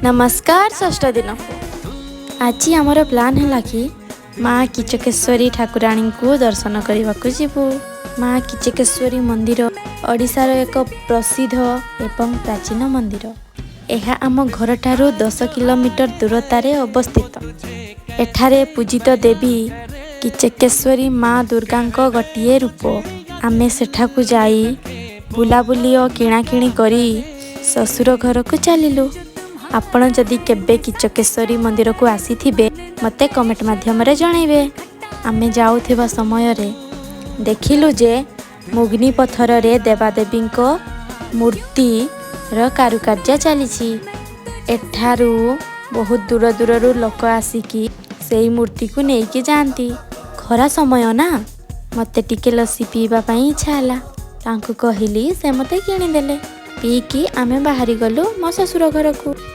नमस्कार षष्ठ दिन आज आमर प्लान है कि माँ किचकेश्वरी ठाकुराणी को दर्शन करने को जीवु। माँ किचकेश्वरी मंदिर ओडिशार एक प्रसिद्ध एवं प्राचीन मंदिर। यह आम घर ठारू 10 किलोमीटर दूरतार अवस्थित। एठारे पूजित देवी किचकेश्वरी माँ दुर्गा गोटे रूप। आमे सेठाकु जाई बुलाबुली और किणाकिणी करी ससुर घर को चलिलु। आपण जदि केबे किचकेश्वरी मंदिर को आसी थिबे मते कमेंट माध्यम रे जणाइबे। आमे जाउथिबा समय रे देखिलु जे मुग्नि पत्थर रे देवादेवी मूर्ति र कारुकार्य चलीछि। एठारू बहुत दूर दूर लोक आसिकी सेई मूर्ति को नेइकी जांती। खरा समय ना मते टिके लस्सी पीवा पई इच्छा हला। तांको कहिली से मते किणी देले। पीकी आमे बाहरी गलु मो ससुर घर को।